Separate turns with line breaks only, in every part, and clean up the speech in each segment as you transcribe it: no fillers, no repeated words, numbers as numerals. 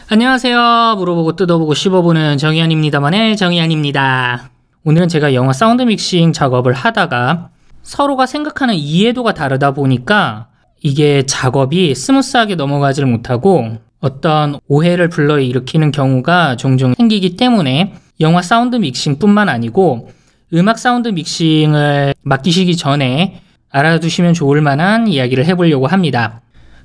안녕하세요. 물어보고 뜯어보고 씹어보는 정의안입니다만의 정의안입니다. 오늘은 제가 영화 사운드 믹싱 작업을 하다가 서로가 생각하는 이해도가 다르다 보니까 이게 작업이 스무스하게 넘어가지를 못하고 어떤 오해를 불러일으키는 경우가 종종 생기기 때문에 영화 사운드 믹싱 뿐만 아니고 음악 사운드 믹싱을 맡기시기 전에 알아두시면 좋을 만한 이야기를 해보려고 합니다.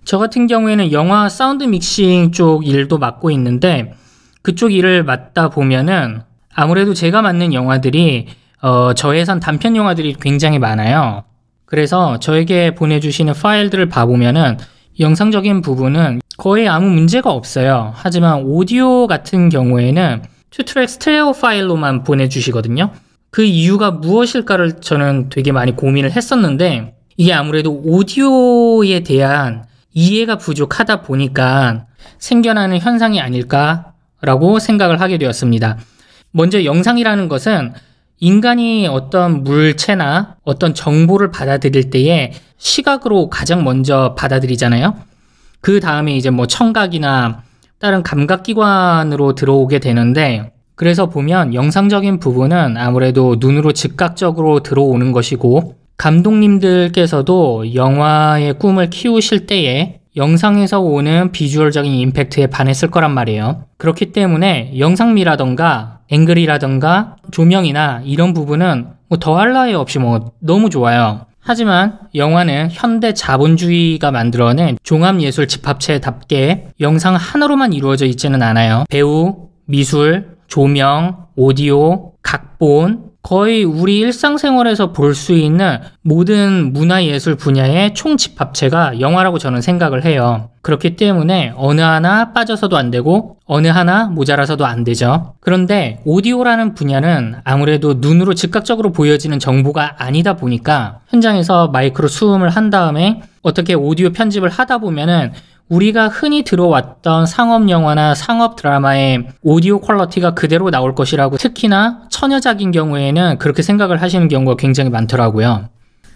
저 같은 경우에는 영화 사운드 믹싱 쪽 일도 맡고 있는데 그쪽 일을 맡다 보면은 아무래도 제가 맡는 영화들이 저예산 단편 영화들이 굉장히 많아요. 그래서 저에게 보내주시는 파일들을 봐보면은 영상적인 부분은 거의 아무 문제가 없어요. 하지만 오디오 같은 경우에는 2트랙 스테레오 파일로만 보내주시거든요. 그 이유가 무엇일까를 저는 되게 많이 고민을 했었는데 이게 아무래도 오디오에 대한 이해가 부족하다 보니까 생겨나는 현상이 아닐까라고 생각을 하게 되었습니다. 먼저 영상이라는 것은 인간이 어떤 물체나 어떤 정보를 받아들일 때에 시각으로 가장 먼저 받아들이잖아요. 그 다음에 이제 뭐 청각이나 다른 감각기관으로 들어오게 되는데 그래서 보면 영상적인 부분은 아무래도 눈으로 즉각적으로 들어오는 것이고 감독님들께서도 영화의 꿈을 키우실 때에 영상에서 오는 비주얼적인 임팩트에 반했을 거란 말이에요. 그렇기 때문에 영상미라던가 앵글이라던가 조명이나 이런 부분은 뭐 더할 나위 없이 뭐 너무 좋아요. 하지만 영화는 현대 자본주의가 만들어낸 종합예술 집합체답게 영상 하나로만 이루어져 있지는 않아요. 배우, 미술, 조명, 오디오, 각본, 거의 우리 일상생활에서 볼 수 있는 모든 문화예술 분야의 총집합체가 영화라고 저는 생각을 해요. 그렇기 때문에 어느 하나 빠져서도 안 되고 어느 하나 모자라서도 안 되죠. 그런데 오디오라는 분야는 아무래도 눈으로 즉각적으로 보여지는 정보가 아니다 보니까 현장에서 마이크로 수음을 한 다음에 어떻게 오디오 편집을 하다 보면은 우리가 흔히 들어왔던 상업 영화나 상업 드라마의 오디오 퀄리티가 그대로 나올 것이라고 특히나 처녀작인 경우에는 그렇게 생각을 하시는 경우가 굉장히 많더라고요.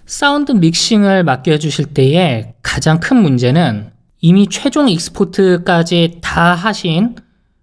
사운드 믹싱을 맡겨주실 때의 가장 큰 문제는 이미 최종 익스포트까지 다 하신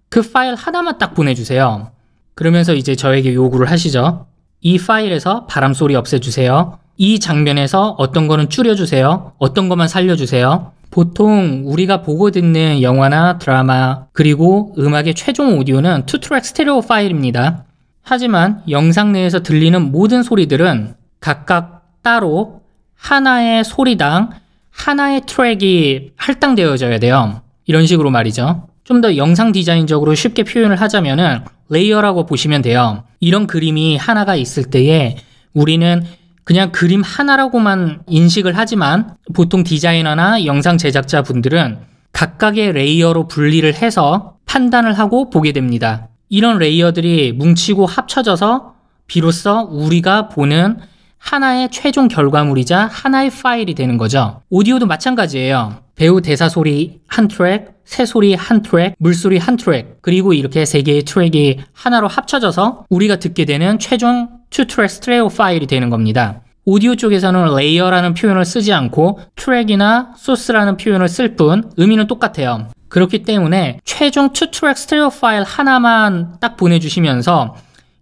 그 파일 하나만 딱 보내주세요. 그러면서 이제 저에게 요구를 하시죠. 이 파일에서 바람소리 없애주세요. 이 장면에서 어떤 거는 줄여주세요. 어떤 것만 살려주세요. 보통 우리가 보고 듣는 영화나 드라마 그리고 음악의 최종 오디오는 2트랙 스테레오 파일입니다. 하지만 영상 내에서 들리는 모든 소리들은 각각 따로 하나의 소리당 하나의 트랙이 할당되어져야 돼요. 이런 식으로 말이죠. 좀 더 영상 디자인적으로 쉽게 표현을 하자면은 레이어라고 보시면 돼요. 이런 그림이 하나가 있을 때에 우리는 그냥 그림 하나라고만 인식을 하지만 보통 디자이너나 영상 제작자 분들은 각각의 레이어로 분리를 해서 판단을 하고 보게 됩니다. 이런 레이어들이 뭉치고 합쳐져서 비로소 우리가 보는 하나의 최종 결과물이자 하나의 파일이 되는 거죠. 오디오도 마찬가지예요. 배우 대사 소리 한 트랙, 새 소리 한 트랙, 물소리 한 트랙, 그리고 이렇게 세 개의 트랙이 하나로 합쳐져서 우리가 듣게 되는 최종 2트랙 스테레오 파일이 되는 겁니다. 오디오 쪽에서는 레이어라는 표현을 쓰지 않고 트랙이나 소스라는 표현을 쓸 뿐 의미는 똑같아요. 그렇기 때문에 최종 2트랙 스테레오 파일 하나만 딱 보내주시면서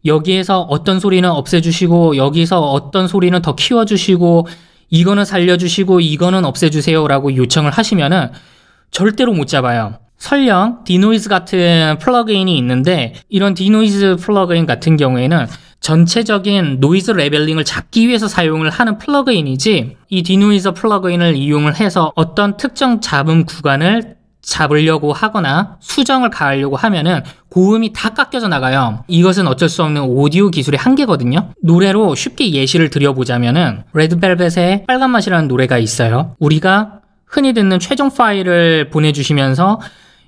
여기에서 어떤 소리는 없애주시고 여기서 어떤 소리는 더 키워주시고 이거는 살려주시고 이거는 없애주세요 라고 요청을 하시면은 절대로 못 잡아요. 설령 디노이즈 같은 플러그인이 있는데 이런 디노이즈 플러그인 같은 경우에는 전체적인 노이즈 레벨링을 잡기 위해서 사용을 하는 플러그인이지 이 디노이즈 플러그인을 이용을 해서 어떤 특정 잡음 구간을 잡으려고 하거나 수정을 가하려고 하면은 고음이 다 깎여져 나가요. 이것은 어쩔 수 없는 오디오 기술의 한계거든요. 노래로 쉽게 예시를 드려보자면은 레드벨벳의 빨간 맛이라는 노래가 있어요. 우리가 흔히 듣는 최종 파일을 보내주시면서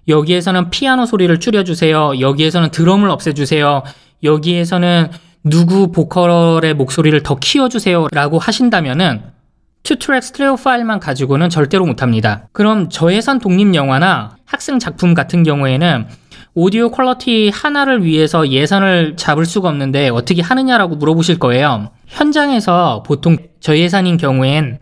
여기에서는 피아노 소리를 줄여주세요. 여기에서는 드럼을 없애주세요. 여기에서는 누구 보컬의 목소리를 더 키워주세요 라고 하신다면은 2트랙 스테레오 파일만 가지고는 절대로 못합니다. 그럼 저예산 독립영화나 학생 작품 같은 경우에는 오디오 퀄리티 하나를 위해서 예산을 잡을 수가 없는데 어떻게 하느냐라고 물어보실 거예요. 현장에서 보통 저예산인 경우엔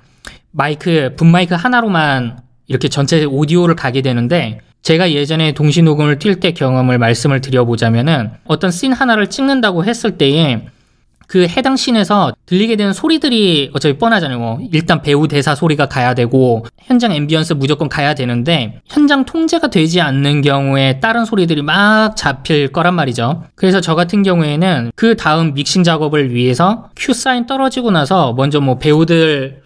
마이크, 붐마이크 하나로만 이렇게 전체 오디오를 가게 되는데 제가 예전에 동시 녹음을 뛸 때 경험을 말씀을 드려보자면은 어떤 씬 하나를 찍는다고 했을 때에 그 해당 씬에서 들리게 되는 소리들이 어차피 뻔하잖아요. 뭐 일단 배우 대사 소리가 가야 되고 현장 앰비언스 무조건 가야 되는데 현장 통제가 되지 않는 경우에 다른 소리들이 막 잡힐 거란 말이죠. 그래서 저 같은 경우에는 그 다음 믹싱 작업을 위해서 큐 사인 떨어지고 나서 먼저 뭐 배우들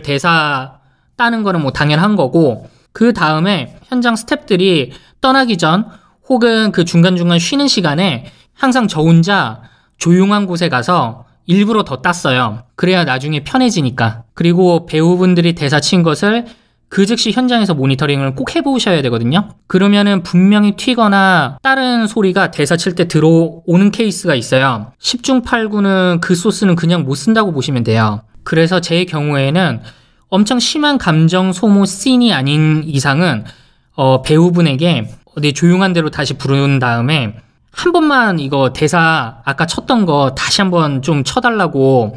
대사 따는 거는 뭐 당연한 거고, 그 다음에 현장 스태프들이 떠나기 전 혹은 그 중간중간 쉬는 시간에 항상 저 혼자 조용한 곳에 가서 일부러 더 땄어요. 그래야 나중에 편해지니까. 그리고 배우분들이 대사 친 것을 그 즉시 현장에서 모니터링을 꼭 해보셔야 되거든요. 그러면은 분명히 튀거나 다른 소리가 대사 칠 때 들어오는 케이스가 있어요. 10중 8구는 그 소스는 그냥 못 쓴다고 보시면 돼요. 그래서 제 경우에는 엄청 심한 감정 소모 씬이 아닌 이상은 배우분에게 어디 조용한 데로 다시 부른 다음에 한 번만 이거 대사 아까 쳤던 거 다시 한번 좀 쳐달라고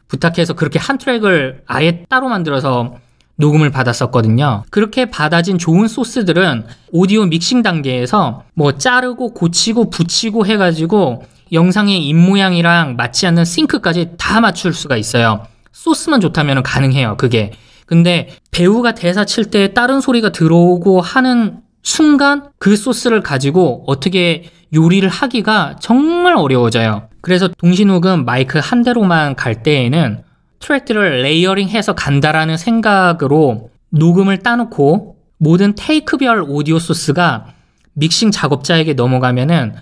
부탁해서 그렇게 한 트랙을 아예 따로 만들어서 녹음을 받았었거든요. 그렇게 받아진 좋은 소스들은 오디오 믹싱 단계에서 뭐 자르고 고치고 붙이고 해가지고 영상의 입모양이랑 맞지 않는 싱크까지 다 맞출 수가 있어요. 소스만 좋다면 가능해요, 그게. 근데 배우가 대사 칠 때 다른 소리가 들어오고 하는 순간 그 소스를 가지고 어떻게 요리를 하기가 정말 어려워져요. 그래서 동시녹음 마이크 한 대로만 갈 때에는 트랙들을 레이어링해서 간다라는 생각으로 녹음을 따놓고 모든 테이크별 오디오 소스가 믹싱 작업자에게 넘어가면은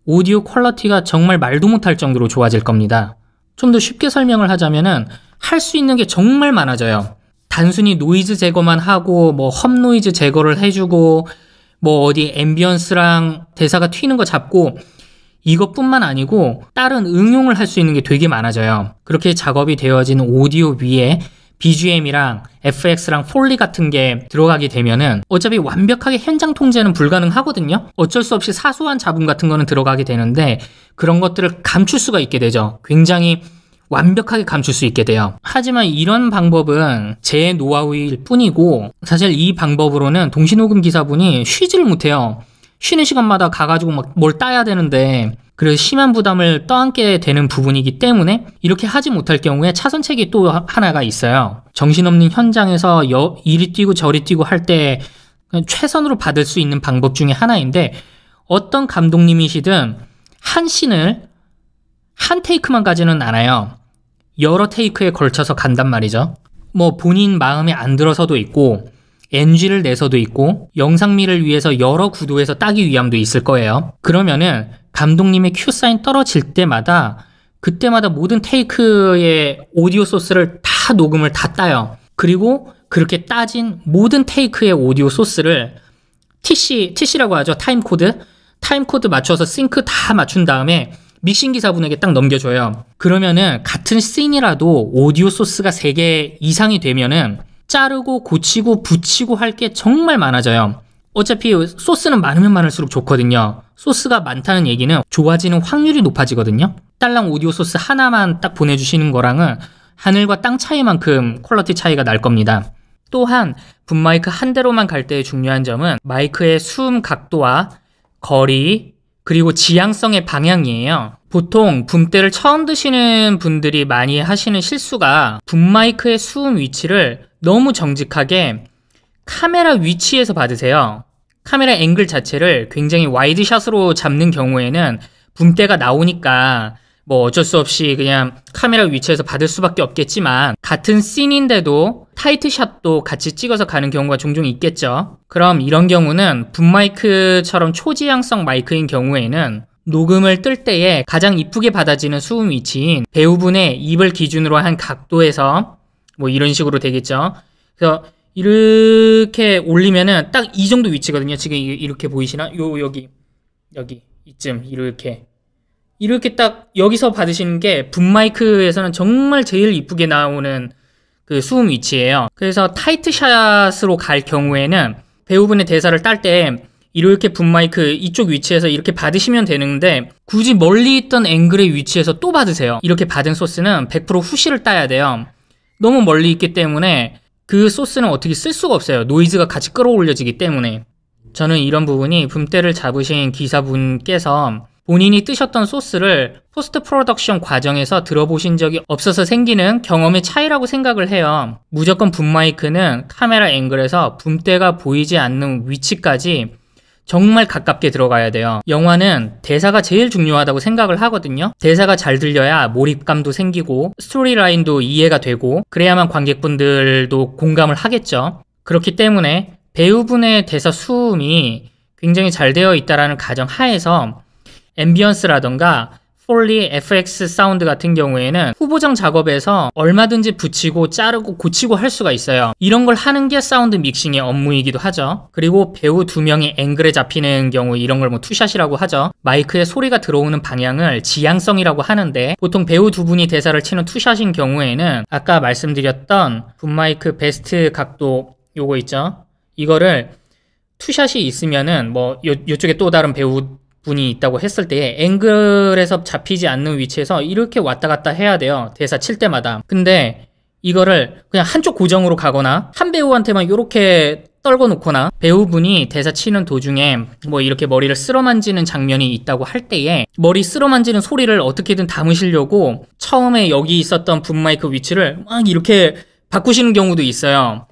오디오 퀄리티가 정말 말도 못할 정도로 좋아질 겁니다. 좀 더 쉽게 설명을 하자면은 할 수 있는 게 정말 많아져요. 단순히 노이즈 제거만 하고 뭐 험 노이즈 제거를 해주고 뭐 어디 앰비언스랑 대사가 튀는 거 잡고 이것뿐만 아니고 다른 응용을 할 수 있는 게 되게 많아져요. 그렇게 작업이 되어진 오디오 위에 BGM이랑 FX랑 폴리 같은 게 들어가게 되면은 어차피 완벽하게 현장 통제는 불가능하거든요. 어쩔 수 없이 사소한 잡음 같은 거는 들어가게 되는데 그런 것들을 감출 수가 있게 되죠. 굉장히 완벽하게 감출 수 있게 돼요. 하지만 이런 방법은 제 노하우일 뿐이고 사실 이 방법으로는 동시녹음 기사분이 쉬지를 못해요. 쉬는 시간마다 가가지고 막 뭘 따야 되는데 그래서 심한 부담을 떠안게 되는 부분이기 때문에 이렇게 하지 못할 경우에 차선책이 또 하나가 있어요. 정신없는 현장에서 이리 뛰고 저리 뛰고 할 때 최선으로 받을 수 있는 방법 중에 하나인데 어떤 감독님이시든 한 씬을 한 테이크만 가지는 않아요. 여러 테이크에 걸쳐서 간단 말이죠. 뭐 본인 마음에 안 들어서도 있고 NG를 내서도 있고 영상미를 위해서 여러 구도에서 따기 위함도 있을 거예요. 그러면은 감독님의 큐 사인 떨어질 때마다 그때마다 모든 테이크의 오디오 소스를 다 녹음을 다 따요. 그리고 그렇게 따진 모든 테이크의 오디오 소스를 TC라고 하죠. 타임코드 맞춰서 싱크 다 맞춘 다음에 믹싱 기사분에게 딱 넘겨줘요. 그러면은 같은 씬이라도 오디오 소스가 3개 이상이 되면은 자르고 고치고 붙이고 할 게 정말 많아져요. 어차피 소스는 많으면 많을수록 좋거든요. 소스가 많다는 얘기는 좋아지는 확률이 높아지거든요. 딸랑 오디오 소스 하나만 딱 보내주시는 거랑은 하늘과 땅 차이만큼 퀄리티 차이가 날 겁니다. 또한 붐마이크 한 대로만 갈 때의 중요한 점은 마이크의 수음 각도와 거리 그리고 지향성의 방향이에요. 보통 붐대를 처음 드시는 분들이 많이 하시는 실수가 붐마이크의 수음 위치를 너무 정직하게 카메라 위치에서 받으세요. 카메라 앵글 자체를 굉장히 와이드샷으로 잡는 경우에는 붐대가 나오니까 뭐 어쩔 수 없이 그냥 카메라 위치에서 받을 수밖에 없겠지만 같은 씬인데도 타이트샷도 같이 찍어서 가는 경우가 종종 있겠죠. 그럼 이런 경우는 붐마이크처럼 초지향성 마이크인 경우에는 녹음을 뜰 때에 가장 이쁘게 받아지는 수음 위치인 배우분의 입을 기준으로 한 각도에서 뭐 이런 식으로 되겠죠. 그래서 이렇게 올리면은 딱 이 정도 위치거든요. 지금 이렇게 보이시나? 여기 이쯤 이렇게 딱 여기서 받으시는 게 붐마이크에서는 정말 제일 이쁘게 나오는 그 수음 위치예요. 그래서 타이트샷으로 갈 경우에는 배우분의 대사를 딸 때 이렇게 붐마이크 이쪽 위치에서 이렇게 받으시면 되는데 굳이 멀리 있던 앵글의 위치에서 또 받으세요. 이렇게 받은 소스는 100% 후시를 따야 돼요. 너무 멀리 있기 때문에 그 소스는 어떻게 쓸 수가 없어요. 노이즈가 같이 끌어올려지기 때문에. 저는 이런 부분이 붐대를 잡으신 기사분께서 본인이 뜨셨던 소스를 포스트 프로덕션 과정에서 들어보신 적이 없어서 생기는 경험의 차이라고 생각을 해요. 무조건 붐 마이크는 카메라 앵글에서 붐대가 보이지 않는 위치까지 정말 가깝게 들어가야 돼요. 영화는 대사가 제일 중요하다고 생각을 하거든요. 대사가 잘 들려야 몰입감도 생기고 스토리 라인도 이해가 되고 그래야만 관객분들도 공감을 하겠죠. 그렇기 때문에 배우분의 대사 수음이 굉장히 잘 되어 있다라는 가정 하에서 앰비언스라던가 폴리, FX 사운드 같은 경우에는 후보정 작업에서 얼마든지 붙이고 자르고 고치고 할 수가 있어요. 이런 걸 하는 게 사운드 믹싱의 업무이기도 하죠. 그리고 배우 2명이 앵글에 잡히는 경우 이런 걸 뭐 투샷이라고 하죠. 마이크에 소리가 들어오는 방향을 지향성이라고 하는데 보통 배우 2분이 대사를 치는 투샷인 경우에는 아까 말씀드렸던 붐마이크 베스트 각도 요거 있죠. 이거를 투샷이 있으면은 뭐 요쪽에 또 다른 배우 분이 있다고 했을 때 앵글에서 잡히지 않는 위치에서 이렇게 왔다 갔다 해야 돼요. 대사 칠 때마다. 근데 이거를 그냥 한쪽 고정으로 가거나 한 배우한테만 이렇게 떨궈 놓거나 배우분이 대사 치는 도중에 뭐 이렇게 머리를 쓸어 만지는 장면이 있다고 할 때에 머리 쓸어 만지는 소리를 어떻게든 담으시려고 처음에 여기 있었던 붐 마이크 위치를 막 이렇게 바꾸시는 경우도 있어요.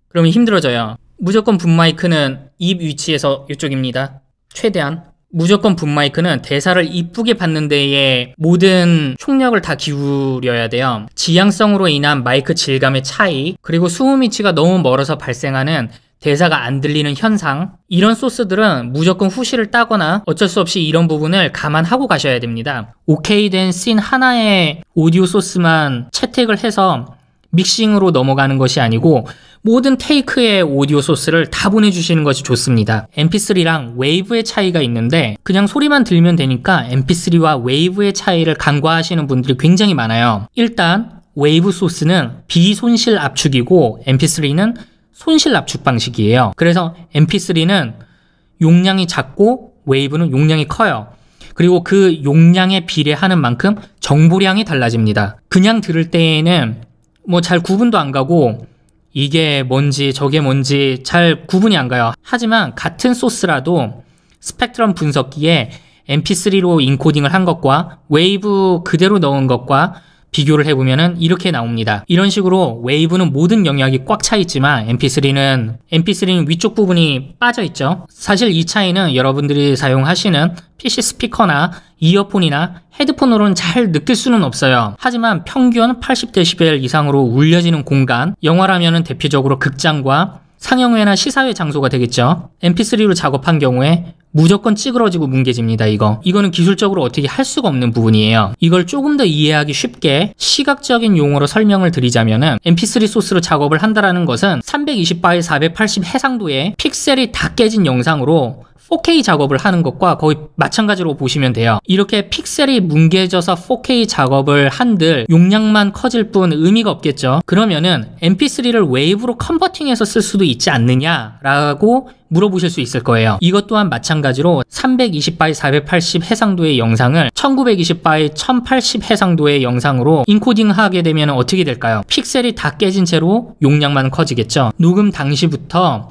그러면 힘들어져요. 무조건 붐 마이크는 입 위치에서 이쪽입니다. 최대한. 무조건 붐 마이크는 대사를 이쁘게 받는 데에 모든 총력을 다 기울여야 돼요. 지향성으로 인한 마이크 질감의 차이, 그리고 수음 위치가 너무 멀어서 발생하는 대사가 안 들리는 현상, 이런 소스들은 무조건 후시를 따거나 어쩔 수 없이 이런 부분을 감안하고 가셔야 됩니다. 오케이 된 씬 하나의 오디오 소스만 채택을 해서 믹싱으로 넘어가는 것이 아니고 모든 테이크의 오디오 소스를 다 보내주시는 것이 좋습니다. mp3랑 웨이브의 차이가 있는데 그냥 소리만 들면 되니까 mp3와 웨이브의 차이를 간과하시는 분들이 굉장히 많아요. 일단 웨이브 소스는 비손실 압축이고 mp3는 손실 압축 방식이에요. 그래서 mp3는 용량이 작고 웨이브는 용량이 커요. 그리고 그 용량에 비례하는 만큼 정보량이 달라집니다. 그냥 들을 때에는 뭐 잘 구분도 안 가고 이게 뭔지 저게 뭔지 잘 구분이 안 가요. 하지만 같은 소스라도 스펙트럼 분석기에 mp3로 인코딩을 한 것과 웨이브 그대로 넣은 것과 비교를 해보면 이렇게 나옵니다. 이런 식으로 웨이브는 모든 영역이 꽉 차 있지만 mp3는 위쪽 부분이 빠져 있죠. 사실 이 차이는 여러분들이 사용하시는 PC 스피커나 이어폰이나 헤드폰으로는 잘 느낄 수는 없어요. 하지만 평균 80dB 이상으로 울려지는 공간, 영화라면 대표적으로 극장과 상영회나 시사회 장소가 되겠죠. mp3로 작업한 경우에 무조건 찌그러지고 뭉개집니다. 이거는 기술적으로 어떻게 할 수가 없는 부분이에요. 이걸 조금 더 이해하기 쉽게 시각적인 용어로 설명을 드리자면은 mp3 소스로 작업을 한다라는 것은 320x 480 해상도의 픽셀이 다 깨진 영상으로 4K 작업을 하는 것과 거의 마찬가지로 보시면 돼요. 이렇게 픽셀이 뭉개져서 4K 작업을 한들 용량만 커질 뿐 의미가 없겠죠. 그러면은 mp3를 웨이브로 컨버팅해서 쓸 수도 있지 않느냐라고 물어보실 수 있을 거예요. 이것 또한 마찬가지로 320x 480 해상도의 영상을 1920x 1080 해상도의 영상으로 인코딩하게 되면 어떻게 될까요? 픽셀이 다 깨진 채로 용량만 커지겠죠. 녹음 당시부터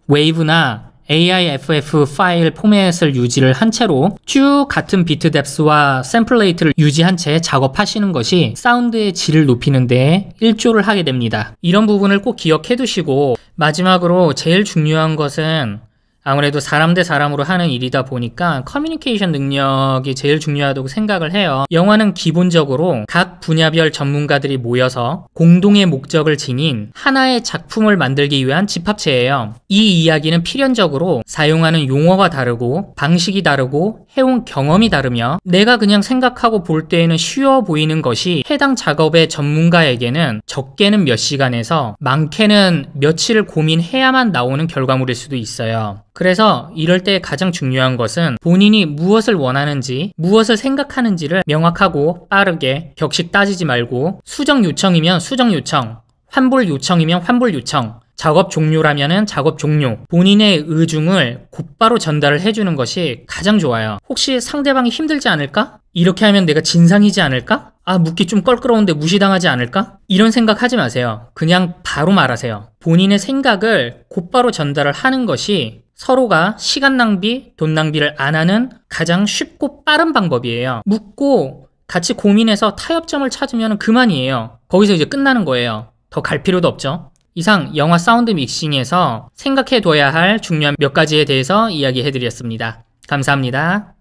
웨이브나 AIFF 파일 포맷을 유지를 한 채로 쭉 같은 비트 뎁스와 샘플 레이트를 유지한 채 작업하시는 것이 사운드의 질을 높이는 데 일조를 하게 됩니다. 이런 부분을 꼭 기억해 두시고 마지막으로 제일 중요한 것은 아무래도 사람 대 사람으로 하는 일이다 보니까 커뮤니케이션 능력이 제일 중요하다고 생각을 해요. 영화는 기본적으로 각 분야별 전문가들이 모여서 공동의 목적을 지닌 하나의 작품을 만들기 위한 집합체예요. 이 이야기는 필연적으로 사용하는 용어가 다르고 방식이 다르고 해온 경험이 다르며 내가 그냥 생각하고 볼 때에는 쉬워 보이는 것이 해당 작업의 전문가에게는 적게는 몇 시간에서 많게는 며칠을 고민해야만 나오는 결과물일 수도 있어요. 그래서 이럴 때 가장 중요한 것은 본인이 무엇을 원하는지, 무엇을 생각하는지를 명확하고 빠르게 격식 따지지 말고 수정 요청이면 수정 요청, 환불 요청이면 환불 요청, 작업 종료라면은 작업 종료, 본인의 의중을 곧바로 전달을 해주는 것이 가장 좋아요. 혹시 상대방이 힘들지 않을까? 이렇게 하면 내가 진상이지 않을까? 아, 묻기 좀 껄끄러운데 무시당하지 않을까? 이런 생각하지 마세요. 그냥 바로 말하세요. 본인의 생각을 곧바로 전달을 하는 것이 서로가 시간 낭비, 돈 낭비를 안 하는 가장 쉽고 빠른 방법이에요. 묻고 같이 고민해서 타협점을 찾으면 그만이에요. 거기서 이제 끝나는 거예요. 더 갈 필요도 없죠. 이상 영화 사운드 믹싱에서 생각해둬야 할 중요한 몇 가지에 대해서 이야기해드렸습니다. 감사합니다.